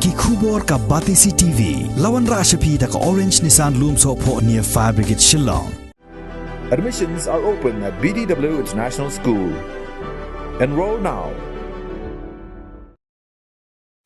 Ki khubor ka Batisi TV. Lawan Rashapi da ka Orange Nissan Lumso po near Fire Brigade Shillong. Admissions are open at BDW International School. Enroll now.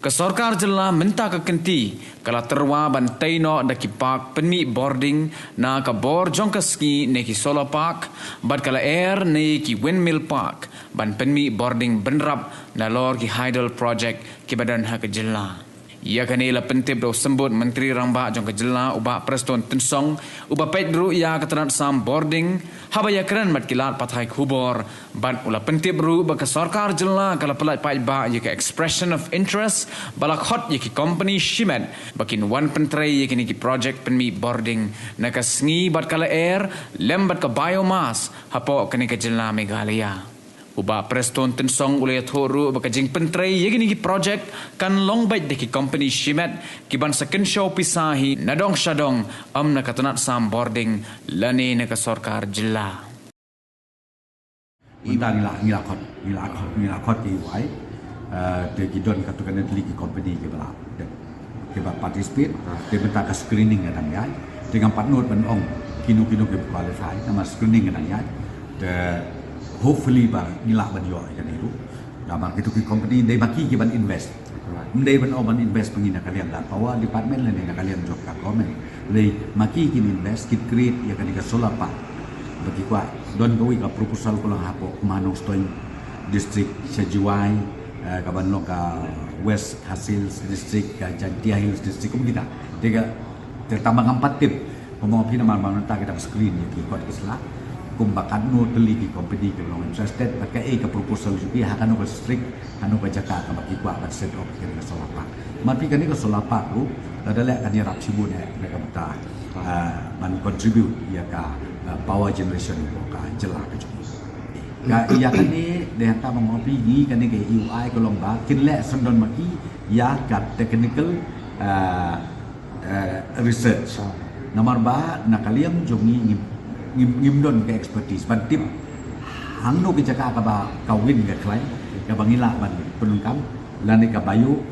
Kesorkar jela minta ke kenti kala terwa bantai no daki park penmi boarding na ka bor jongkaski neki solar park bad kala air neki windmill park ban penmi boarding benrap na lor ki hydel project ki badan ha ke jela. Ia kanila pentip do sembut Menteri Ramba jong ke jela uba Preston Tensong uba pedru ia ketenat sam boarding habaya keren mat kilat pathai khubor ban ula pentip ru ba ke sorkar jela kala pelai pai ba ye ke expression of interest balak hot ye ki company Shimet bakin one pentre ye ki project penmi boarding na ka sngi bat kala air lembat ka biomass hapo kini ke jela Meghalaya. Uba Preston Tensong ulay thoru bakajing pentray yegini ki project kan long bait de ki company Shimet ki ban second show pisahi nadong shadong na katanat sam boarding lani na ka sorkar jilla. Undang ngila khot ki wai de ki don katukan netli ki company ki bala ke ba participate de benta ka screening ngadang ya dengan partner ban ong kinu ki qualify nama screening ngadang ya de hopefully ba nila ban yo kan itu nama itu ki company dei baki ki ban invest dei ban ban invest pengina kalian da pawa department lain na kalian job ka komen dei maki ki invest ki create ya kan ka solar park bagi kwa don gawi ka proposal ko lang hapo manong stoin district Sejuai ka ban lo ka West Hasils district ka Jantia Hills district ko kita tiga tertambah 4 tip ngomong pina man ta kita screen ki kot isla kumbakan no teli ki company ke long interested pakai ke proposal juga hakan no strict hanu ka jaka ka bagi kwa ba set of ke solar park mapi kan ni ke solar park ru adalah kan rap sibun mereka beta man contribute ya ka power generation ka jela ke juga ka iya kan ni de hanta mengopi ni kan ni ke UI ke long ba kin le sondon maki ya ka technical research nomor ba nakaliam jongi ngimdon ke expertise ban tip hangno ke jaka ka ba kawin ke klien ka bangila ban penungkam lani ka bayu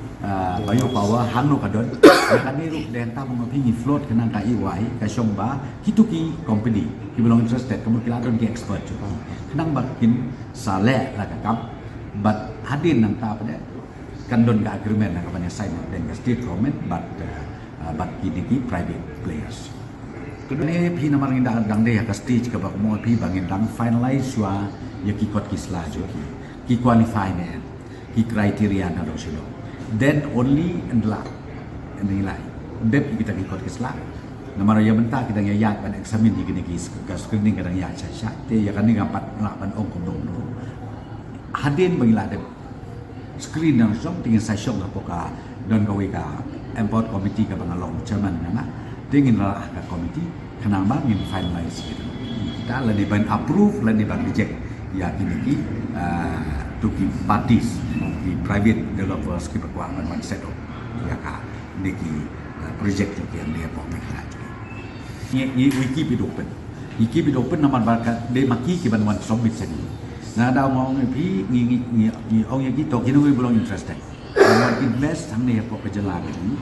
power hangno ka don kan ni ru denta mo pingi float kenang ka EY ka somba hituki company ki belong interested kamu kila don ke expert juga kenang bakin sale la ka kap but hadin nang ta pada kan don ka agreement ka banyak sign dengan state government but ki private players. Kedua pi namar nginda dang de ka stage ka bak mo pi bangin dang finalize wa ya ki kot kisla jo ki qualify ne ki criteria na do silo then only and la and nilai dep kita ki kot kisla namar ya benta kita ya ban examine di ki ka screening kadang ya cha te ya kan ni ngapat la ban ong kom do hadin bangila de screen nang song tingin sa syong ka don ka we ka import committee ka bangalong chairman na tingin lah ke komiti kenapa ingin finalize gitu kita lebih banyak approve lebih banyak reject ya ini to keep parties di private developers kita keuangan one set up ya kak ini project yang dia mau mereka ini we keep it open nama barkat dia maki kita ban submit sini nah ada orang ni orang yang kita kini we belum interested orang invest sampai apa kejelas ini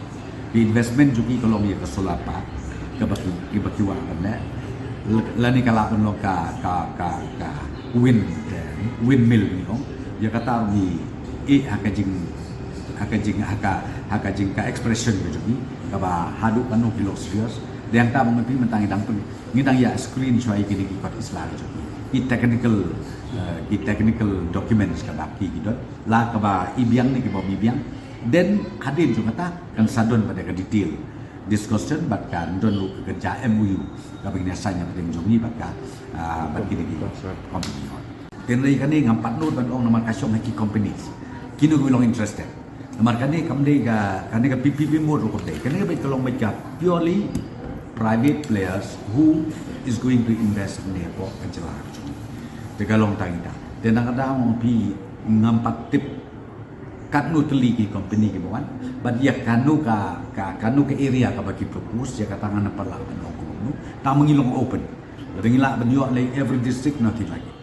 investment juga kalau dia ke solar park ke bagi wakan lani kala pun lo ka windmill ni kong dia kata ni hakajing ka expression juga ka ba hadu kanu kilo serius yang ta mengerti mentang ngidang ya screen suai kini kot Islam juga technical documents ka baki gitu la ka ba ibiang ni ke ba ibiang then hadir juga kata kan sadon pada ke detail discussion bahkan don lu kerja MOU kapag nasanya pada jongi bahkan bagi di company then lagi kan ni ngampat nur ban ong nama kasyong haki companies kini gue long interested namar kan ni kamde ga PPP mode ko deh kan ni baik kalau baca purely private players who is going to invest in the airport kejelah tegalong tangita dan kadang mau pi ngampat tip kanu teli ki company ki bukan but ya kanu ke area ka bagi propose ya katangan apa lah no ta mengilong open ngila benyo like every district nothing like it